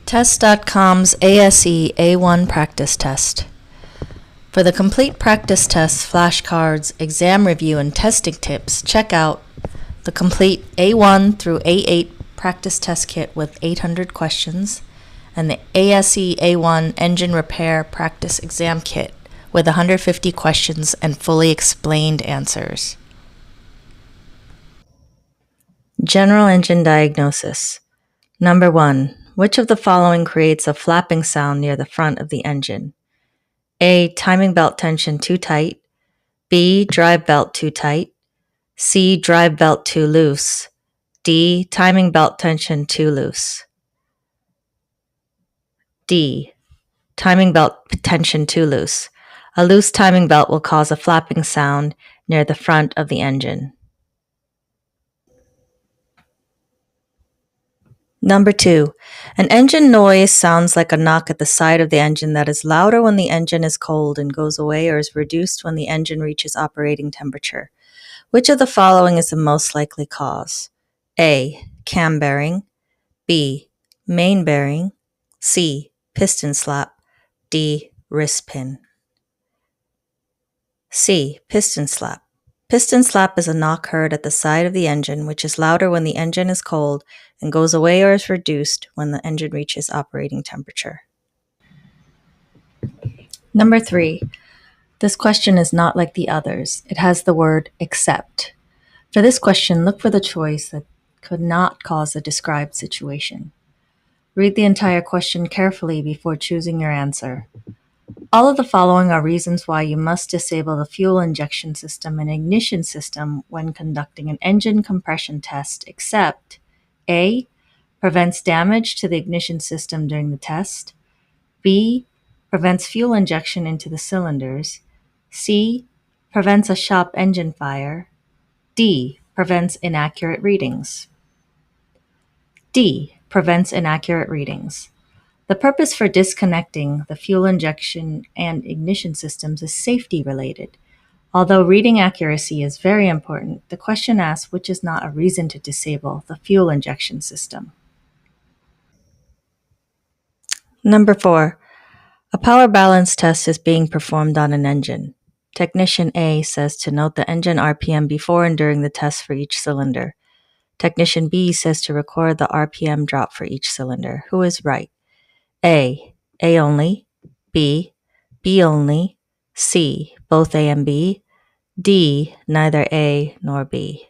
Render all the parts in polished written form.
Test.com's ASE A1 Practice Test. For the complete practice test, flashcards, exam review, and testing tips, check out the complete A1 through A8 practice test kit with 800 questions and the ASE A1 engine repair practice exam kit with 150 questions and fully explained answers. General engine diagnosis. Number 1. Which of the following creates a flapping sound near the front of the engine? A. Timing belt tension too tight. B. Drive belt too tight. C. Drive belt too loose. D. Timing belt tension too loose. D. Timing belt tension too loose. A loose timing belt will cause a flapping sound near the front of the engine. Number 2. An engine noise sounds like a knock at the side of the engine that is louder when the engine is cold and goes away or is reduced when the engine reaches operating temperature. Which of the following is the most likely cause? A. Cam bearing. B. Main bearing. C. Piston slap. D. Wrist pin. C. Piston slap. Piston slap is a knock heard at the side of the engine, which is louder when the engine is cold and goes away or is reduced when the engine reaches operating temperature. Number 3. This question is not like the others. It has the word except. For this question, look for the choice that could not cause the described situation. Read the entire question carefully before choosing your answer. All of the following are reasons why you must disable the fuel injection system and ignition system when conducting an engine compression test, except A. Prevents damage to the ignition system during the test. B. Prevents fuel injection into the cylinders. C. Prevents a shop engine fire. D. Prevents inaccurate readings. D. Prevents inaccurate readings. The purpose for disconnecting the fuel injection and ignition systems is safety related. Although reading accuracy is very important, the question asks which is not a reason to disable the fuel injection system. Number 4. A power balance test is being performed on an engine. Technician A says to note the engine RPM before and during the test for each cylinder. Technician B says to record the RPM drop for each cylinder. Who is right? A only. B only. C, both A and B. D, neither A nor B.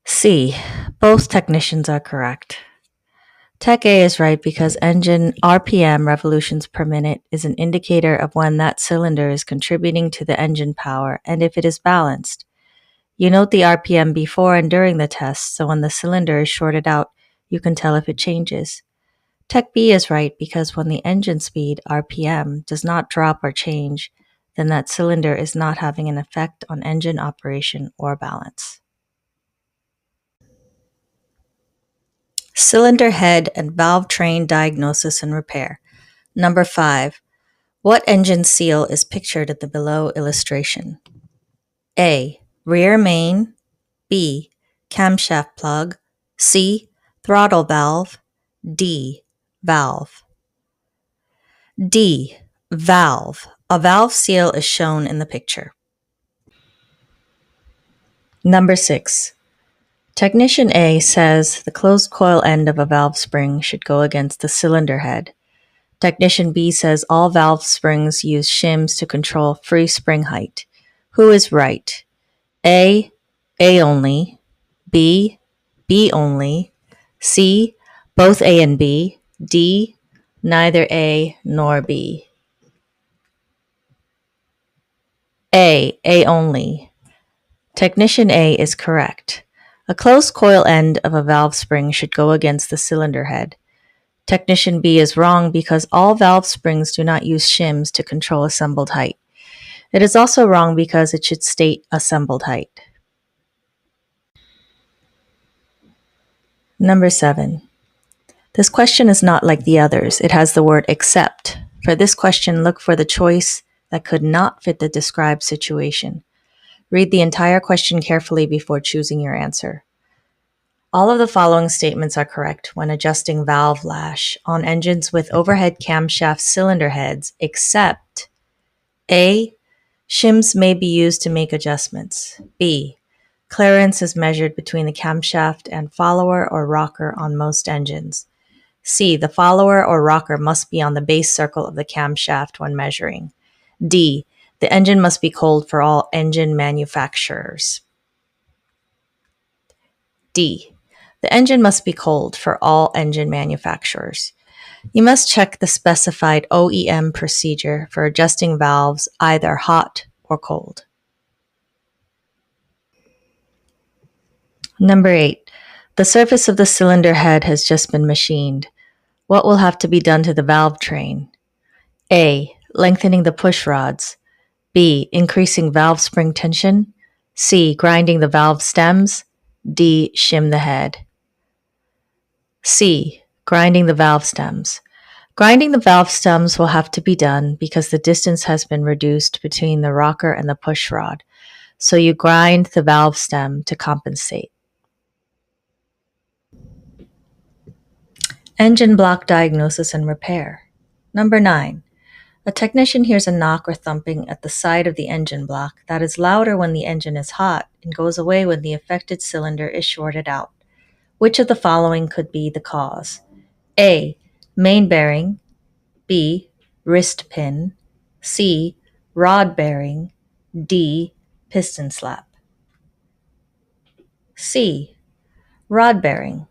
C, both technicians are correct. Tech A is right because engine RPM revolutions per minute is an indicator of when that cylinder is contributing to the engine power and if it is balanced. You note the RPM before and during the test, so when the cylinder is shorted out, you can tell if it changes. Tech B is right because when the engine speed, RPM, does not drop or change, then that cylinder is not having an effect on engine operation or balance. Cylinder head and valve train diagnosis and repair. Number 5. What engine seal is pictured at the below illustration? A. Rear main. B. Camshaft plug. C. Throttle valve. D. Valve. D. Valve. A valve seal is shown in the picture. Number 6. Technician A says the closed coil end of a valve spring should go against the cylinder head. Technician B says all valve springs use shims to control free spring height. Who is right? A only. B only. C, both A and B. D, neither A nor B. A only. Technician A is correct. A closed coil end of a valve spring should go against the cylinder head. Technician B is wrong because all valve springs do not use shims to control assembled height. It is also wrong because it should state assembled height. Number 7. This question is not like the others. It has the word except. For this question, look for the choice that could not fit the described situation. Read the entire question carefully before choosing your answer. All of the following statements are correct when adjusting valve lash on engines with overhead camshaft cylinder heads, except A. Shims may be used to make adjustments. B. Clearance is measured between the camshaft and follower or rocker on most engines. C. The follower or rocker must be on the base circle of the camshaft when measuring. D. The engine must be cold for all engine manufacturers. D. The engine must be cold for all engine manufacturers. You must check the specified OEM procedure for adjusting valves either hot or cold. Number 8. The surface of the cylinder head has just been machined. What will have to be done to the valve train? A. Lengthening the push rods. B. Increasing valve spring tension. C. Grinding the valve stems. D. Shim the head. C. Grinding the valve stems. Grinding the valve stems will have to be done because the distance has been reduced between the rocker and the push rod, so you grind the valve stem to compensate. Engine block diagnosis and repair. Number 9. A technician hears a knock or thumping at the side of the engine block that is louder when the engine is hot and goes away when the affected cylinder is shorted out. Which of the following could be the cause? A. Main bearing. B. Wrist pin. C. Rod bearing. D. Piston slap. C. Rod bearing.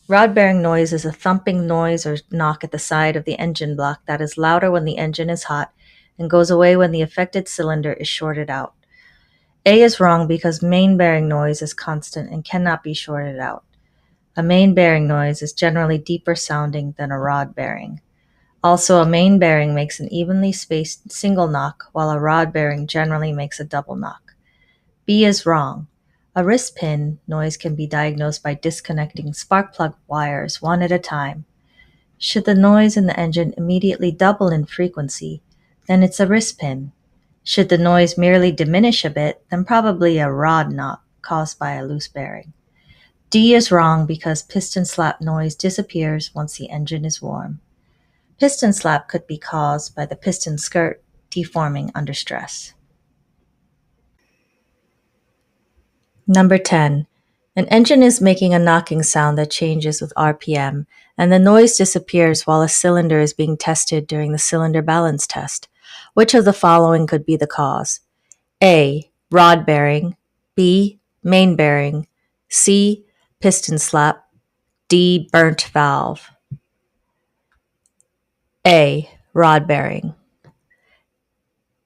Rod bearing noise is a thumping noise or knock at the side of the engine block that is louder when the engine is hot and goes away when the affected cylinder is shorted out. A is wrong because main bearing noise is constant and cannot be shorted out. A main bearing noise is generally deeper sounding than a rod bearing. Also, a main bearing makes an evenly spaced single knock, while a rod bearing generally makes a double knock. B is wrong. A wrist pin noise can be diagnosed by disconnecting spark plug wires one at a time. Should the noise in the engine immediately double in frequency, then it's a wrist pin. Should the noise merely diminish a bit, then probably a rod knock caused by a loose bearing. D is wrong because piston slap noise disappears once the engine is warm. Piston slap could be caused by the piston skirt deforming under stress. Number 10. An engine is making a knocking sound that changes with RPM, and the noise disappears while a cylinder is being tested during the cylinder balance test. Which of the following could be the cause? A. Rod bearing. B. Main bearing. C. Piston slap. D. Burnt valve. A. Rod bearing.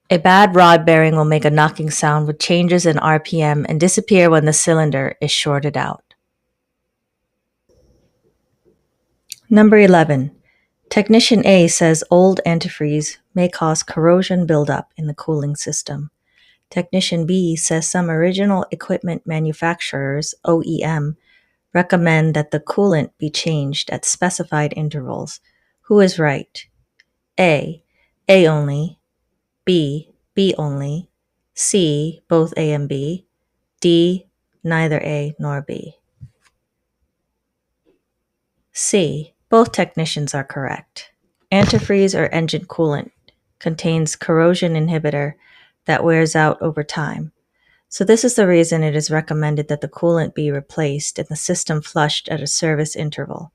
A bad rod bearing will make a knocking sound with changes in RPM and disappear when the cylinder is shorted out. Number 11. Technician A says old antifreeze may cause corrosion buildup in the cooling system. Technician B says some original equipment manufacturers, OEM, recommend that the coolant be changed at specified intervals. Who is right? A. A only. B. B only. C. Both A and B. D. Neither A nor B. C. Both technicians are correct. Antifreeze or engine coolant contains corrosion inhibitor that wears out over time. So this is the reason it is recommended that the coolant be replaced and the system flushed at a service interval.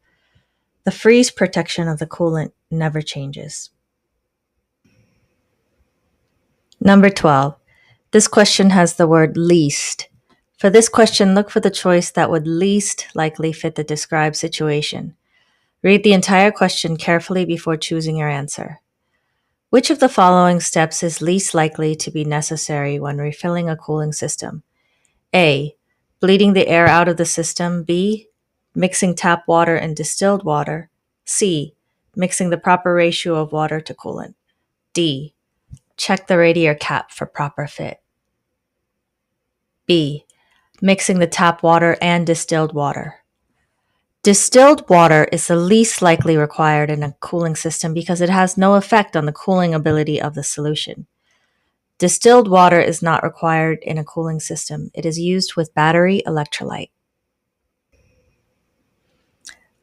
The freeze protection of the coolant never changes. Number 12. This question has the word least. For this question, look for the choice that would least likely fit the described situation. Read the entire question carefully before choosing your answer. Which of the following steps is least likely to be necessary when refilling a cooling system? A. Bleeding the air out of the system. B. Mixing tap water and distilled water. C. Mixing the proper ratio of water to coolant. D. Check the radiator cap for proper fit. B. Mixing the tap water and distilled water. Distilled water is the least likely required in a cooling system because it has no effect on the cooling ability of the solution. Distilled water is not required in a cooling system. It is used with battery electrolyte.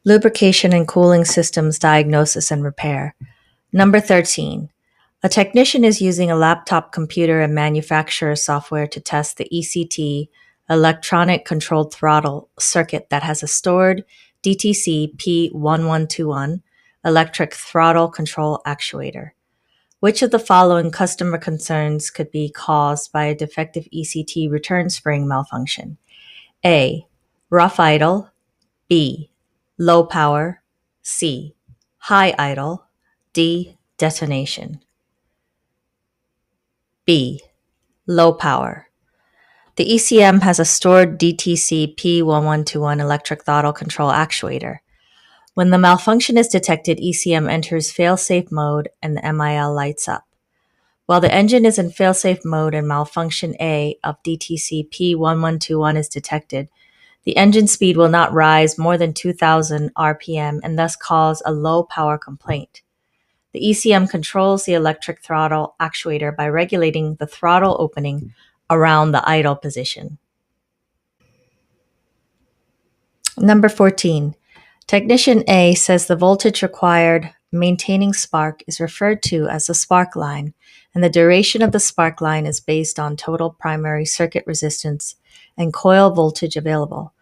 Lubrication and cooling systems diagnosis and repair. Number 13. A technician is using a laptop computer and manufacturer software to test the ECT, electronic controlled throttle circuit that has a stored DTC P1121 electric throttle control actuator. Which of the following customer concerns could be caused by a defective ECT return spring malfunction? A. Rough idle. B. Low power. C. High idle. D. Detonation. B. Low power. The ECM has a stored DTC P1121 electric throttle control actuator. When the malfunction is detected, ECM enters failsafe mode and the MIL lights up. While the engine is in failsafe mode and malfunction A of DTC P1121 is detected, the engine speed will not rise more than 2,000 RPM and thus cause a low power complaint. The ECM controls the electric throttle actuator by regulating the throttle opening around the idle position. Number 14. Technician A says the voltage required maintaining spark is referred to as the spark line, and the duration of the spark line is based on total primary circuit resistance and coil voltage available.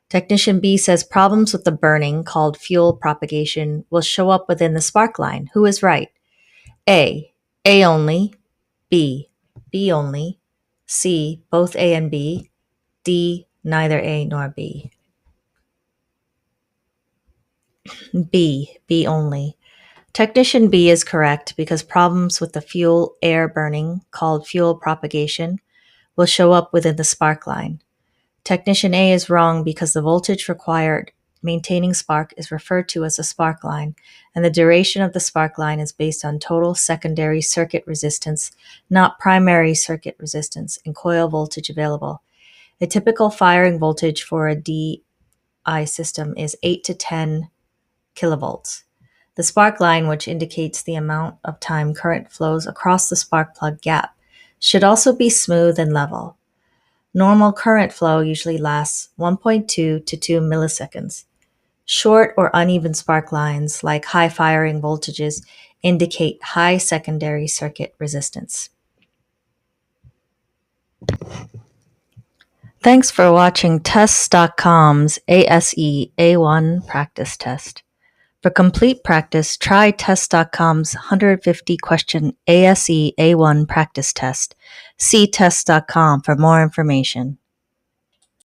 Technician B says problems with the burning, called fuel propagation, will show up within the spark line. Who is right? A. A only. B. B only. C. Both A and B. D. Neither A nor B. B. B only. Technician B is correct because problems with the fuel air burning, called fuel propagation, will show up within the spark line. Technician A is wrong because the voltage required maintaining spark is referred to as a spark line, and the duration of the spark line is based on total secondary circuit resistance, not primary circuit resistance, and coil voltage available. A typical firing voltage for a DI system is 8 to 10 kilovolts. The spark line, which indicates the amount of time current flows across the spark plug gap, should also be smooth and level. Normal current flow usually lasts 1.2 to 2 milliseconds. Short or uneven spark lines, like high firing voltages, indicate high secondary circuit resistance. Thanks for watching Tests.com's ASE A1 Practice Test. For complete practice, try Test.com's 150-question ASE A1 Practice Test. See Test.com for more information.